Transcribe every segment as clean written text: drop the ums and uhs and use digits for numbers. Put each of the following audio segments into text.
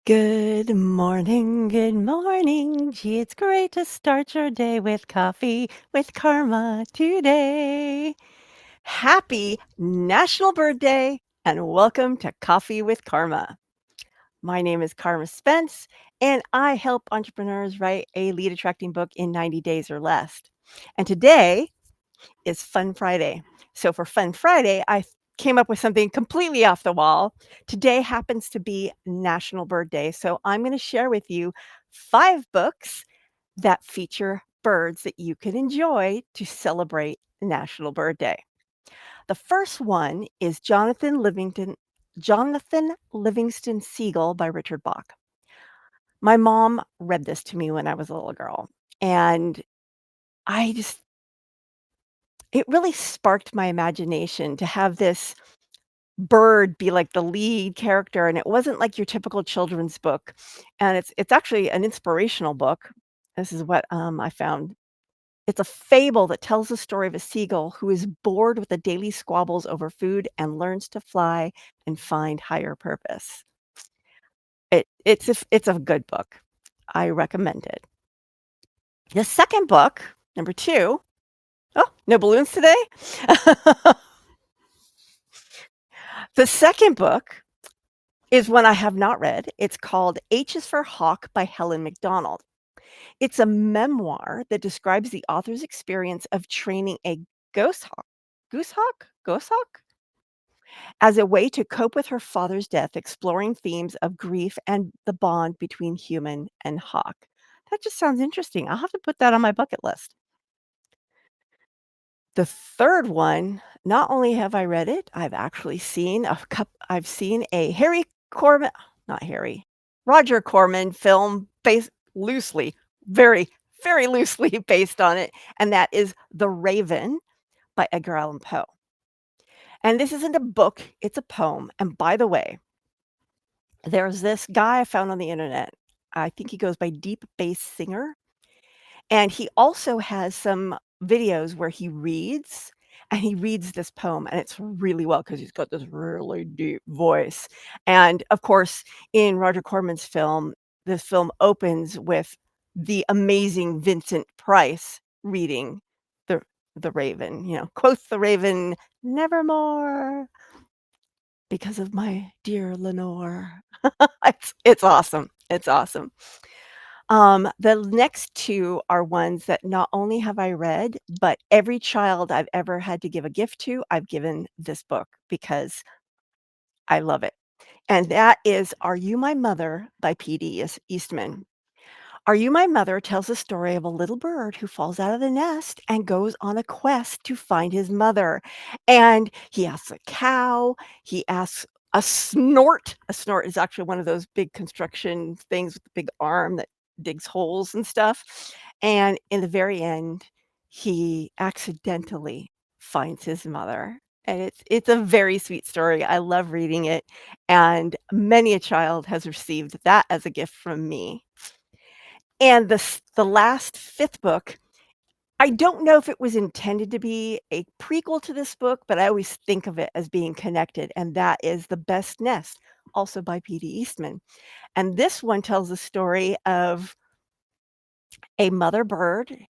Good morning, good morning. Gee, it's great to start your day with coffee with Karma today. Happy National Bird Day and welcome to Coffee with Karma. My name is Karma Spence and I help entrepreneurs write a lead attracting book in 90 days or less. And today is Fun Friday. So for Fun Friday, came up with something completely off the wall. Today happens to be National Bird Day. So I'm going to share with you 5 books that feature birds that you can enjoy to celebrate National Bird Day. The first one is Jonathan Livingston Seagull by Richard Bach. My mom read this to me when I was a little girl, and I just it really sparked my imagination to have this bird be like the lead character, and it wasn't like your typical children's book, and it's actually an inspirational book. This is what, I found. It's a fable that tells the story of a seagull who is bored with the daily squabbles over food and learns to fly and find higher purpose. It's a good book. I recommend it. The second book, number 2. Oh, no balloons today? The second book is one I have not read. It's called H is for Hawk by Helen Macdonald. It's a memoir that describes the author's experience of training a goose hawk as a way to cope with her father's death, exploring themes of grief and the bond between human and hawk. That just sounds interesting. I'll have to put that on my bucket list. The third one, not only have I read it, I've seen a Roger Corman film based loosely, very, very loosely based on it, and that is The Raven by Edgar Allan Poe. And this isn't a book, it's a poem. And by the way, there's this guy I found on the internet. I think he goes by Deep Bass Singer. And he also has some videos where he reads this poem, and it's really well because 'cause he's got this really deep voice. And, of course, in Roger Corman's film, this film opens with the amazing Vincent Price reading the the Raven, "Quoth the Raven, 'Nevermore, because of my dear Lenore.'" It's awesome, it's awesome. The next 2 are ones that not only have I read, but every child I've ever had to give a gift to, I've given this book because I love it. And that is Are You My Mother by P.D. Eastman. Are You My Mother tells the story of a little bird who falls out of the nest and goes on a quest to find his mother. And he asks a cow, he asks a snort. A snort is actually one of those big construction things with the big arm that digs holes and stuff. And in the very end, he accidentally finds his mother. And it's a very sweet story. I love reading it, and many a child has received that as a gift from me. And the last 5th book, I don't know if it was intended to be a prequel to this book, but I always think of it as being connected, and that is The Best Nest, also by P.D. Eastman. And this one tells the story of a mother bird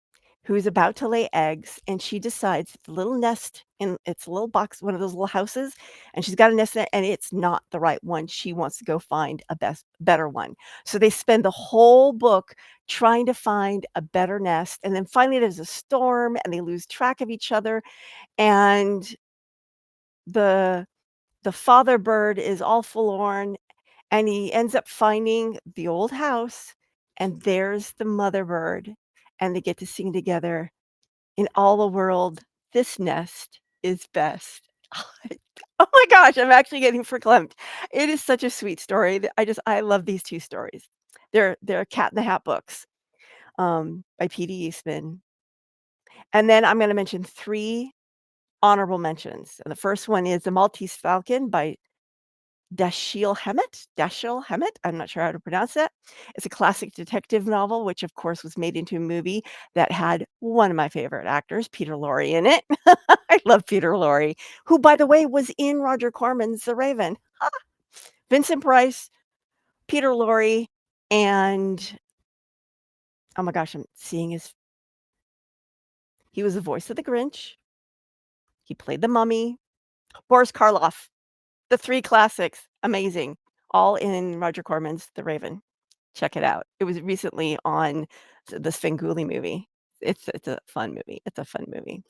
who's about to lay eggs, and she decides the little nest in its little box, one of those little houses, and she's got a nest in it, and it's not the right one. She wants to go find a better one. So they spend the whole book trying to find a better nest, and then finally there's a storm, and they lose track of each other, and the the father bird is all forlorn, and he ends up finding the old house, and there's the mother bird, and they get to sing together, "In all the world, this nest is best." Oh my gosh, I'm actually getting verklempt. It is such a sweet story that I love these 2 stories. They're Cat in the Hat books, by P.D. Eastman. And then I'm gonna mention 3 honorable mentions, and the first one is The Maltese Falcon by Dashiell Hammett, I'm not sure how to pronounce that. It's a classic detective novel, which, of course, was made into a movie that had one of my favorite actors, Peter Lorre, in it. I love Peter Lorre, who, by the way, was in Roger Corman's The Raven. Vincent Price, Peter Lorre, and oh my gosh, I'm seeing his he was the voice of the Grinch, he played the Mummy, Boris Karloff, the 3 classics, amazing, all in Roger Corman's The Raven. Check it out. It was recently on the Svengoolie movie. It's a fun movie. It's a fun movie.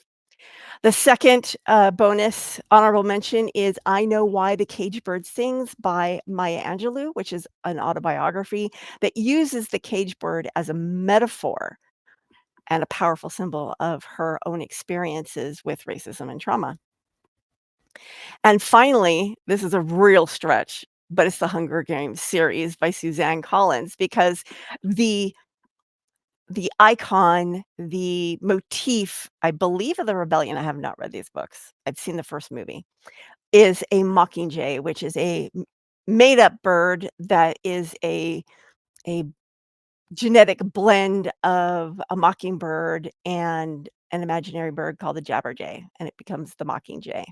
The second, bonus honorable mention is I Know Why the Caged Bird Sings by Maya Angelou, which is an autobiography that uses the caged bird as a metaphor and a powerful symbol of her own experiences with racism and trauma. And finally, this is a real stretch, but it's the Hunger Games series by Suzanne Collins because the the icon, the motif, I believe of the rebellion, I have not read these books. I've seen the first movie, is a mockingjay, which is a made up bird that is a genetic blend of a mockingbird and an imaginary bird called the jabberjay, and it becomes the mockingjay.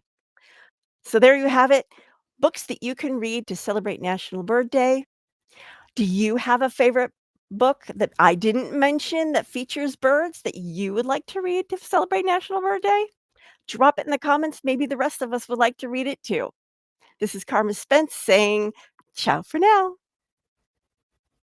So there you have it. Books that you can read to celebrate National Bird Day. Do you have a favorite book that I didn't mention that features birds that you would like to read to celebrate National Bird Day? Drop it in the comments. Maybe the rest of us would like to read it too. This is Carma Spence saying ciao for now.